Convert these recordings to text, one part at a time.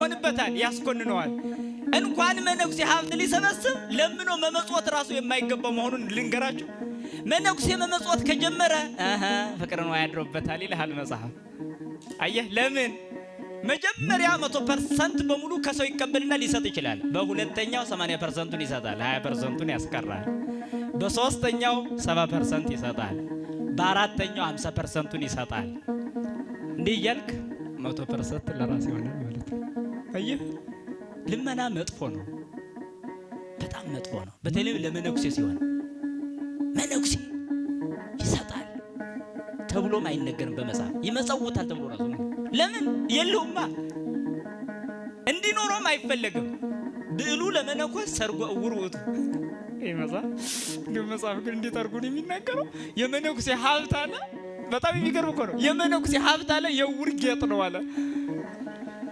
ይሆንበታል ያስኮንነዋል እንኳን መነኩሴ ሀብት ሊሰበስብ ለምኖ መመጽወት ራሱ የማይገባው መሆኑን ልንገራችሁ መነኩሴ መመጽወት ከጀመረ ፍቅር ነው ያድሮበታል ይላል መጽሐፍ አየህ ለምን መጀመሪያ 100% በሙሉ ከሰው ይቀበልና ሊሰጥ ይችላል በሁለተኛው 80%ን ይሰጣል 20%ን ያስቀራል በሶስተኛው 70% ይሰጣል በአራተኛው 50%ን ይሰጣል እንዴ ይያልክ 100% ለራስ ይሆናል ማለት ነው አየህ ልመና መጥፎ ነው በጣም መጥፎ ነው በተለይ ለመነኩሴ ሲሆን መነኩሴ ይሰጣል ተብሎ ማይነገርም በመጽሐፍ ይመጸውታል ተብሎ ራሱ ለምን የለውማ እንዲኖርም አይፈልግም ብሉ ለመነኮስ ሰርጎ እውሩት መጽሐፍ ግን እንዴት አድርጎ ነው የሚናገረው የመነኩሴ ሀብት አለ በጣም የሚገርም እኮ ነው የመነኩሴ ሀብት አለ የውር ጌጥ ነው አለ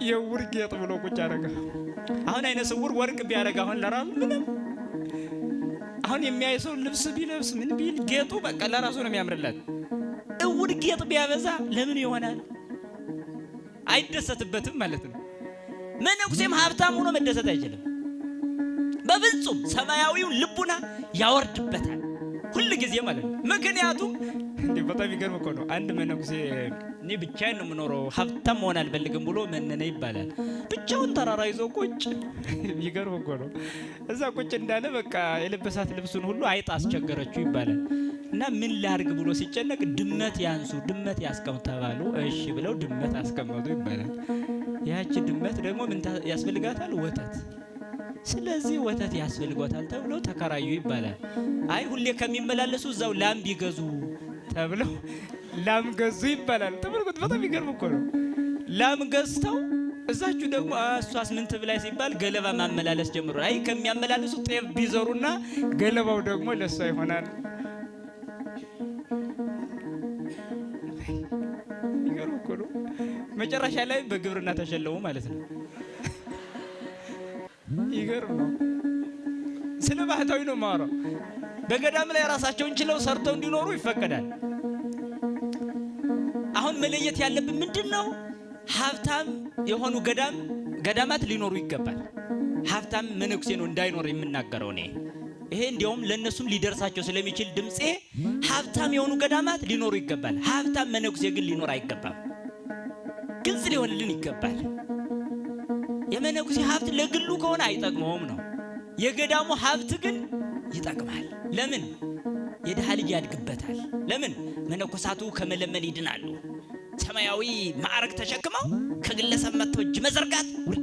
የውር ጌጥ ብሎ ቁጭ አደረገ አሁን አይነ ስውር ወርቅ ቢያደርግ አሁን ለራሱ ምንም አሁን የሚያይሰው ልብስ ቢለብስ ምን ቢል ጌጡ በቃ ለራሱ ነው የሚያምርለት እውር ጌጥ ቢያበዛ ለምን ይሆናል አይደሰትበትም ማለት ነው መነኩሴም ሀብታም ሆኖ መደሰት አይችልም በፍጹም ሰማያዊው ልቡና ያወርድበታል ሁሉ ጊዜ ማለት ነው ምክንያቱም እንዴ በጣም ይገርም እኮ ነው አንድ መነኩሴ እኔ ብቻዬን ነው የምኖረው ሀብታም መሆን አልፈልግም ብሎ መነነ ይባላል ብቻውን ተራራ ይዞ ቁጭ ይገርም እኮ ነው እዛ ቁጭ እንዳለ በቃ የለበሳት ልብሱን ሁሉ አይጥ አስቸገረችው ይባላል እና ምን ላርግ ብሎ ሲጨነቅ ድመት ያንሱ ድመት ያስቀምጡ ተባሉ እሺ ብለው ድመት አስቀመጡ ይባላል ያቺ ድመት ደግሞ ምን ያስፈልጋታል ወተት ስለዚህ ወተት ያስፈልጋታል ተብሎ ተከራዩ ይባላል አይ ሁሌ ከሚመላለሱ እዛው ላም ቢገዙ ተብለው ላም ገዙ ይባላል ተመልከቱ በጣም ይገርም እኮ ነው ላም ገዝተው እዛችሁ ደግሞ እሷስ ምን ትብላይ ሲባል ገለባ ማመላለስ ጀምሮ አይ ከሚያመላለሱ ጤፍ ቢዘሩና ገለባው ደግሞ ለሷ ይሆናል ይገርም እኮ ነው መጨረሻ ላይ በግብርና ተሸለሙ ማለት ነው ይገርም ነው ስለ ባህታዊ ነው ማወራው በገዳም ላይ ራሳቸውን ችለው ሰርተው እንዲኖሩ ይፈቀዳል አሁን መለየት ያለብን ምንድነው ሀብታም የሆኑ ገዳማት ሊኖሩ ይገባል ሀብታም መነኩሴ ነው እንዳይኖር የምናገረው እኔ ይሄ እንዲያውም ለነሱም ሊደርሳቸው ስለሚችል ድምጼ ሀብታም የሆኑ ገዳማት ሊኖሩ ይገባል ሀብታም መነኩሴ ግን ሊኖር አይገባም ግልጽ ሊሆንልን ይገባል የመነኩሴ ሀብት ለግሉ ከሆነ አይጠቅመውም ነው የገዳሙ ሀብት ግን ይጠቅማል ለምን የድሃ ልጅ ያድግበታል ለምን መነኮሳቱ ከመለመን ይድናሉ ሰማያዊ ማዕረግ ተሸክመው ከግለሰብ መጥቶ እጅ መዘርጋት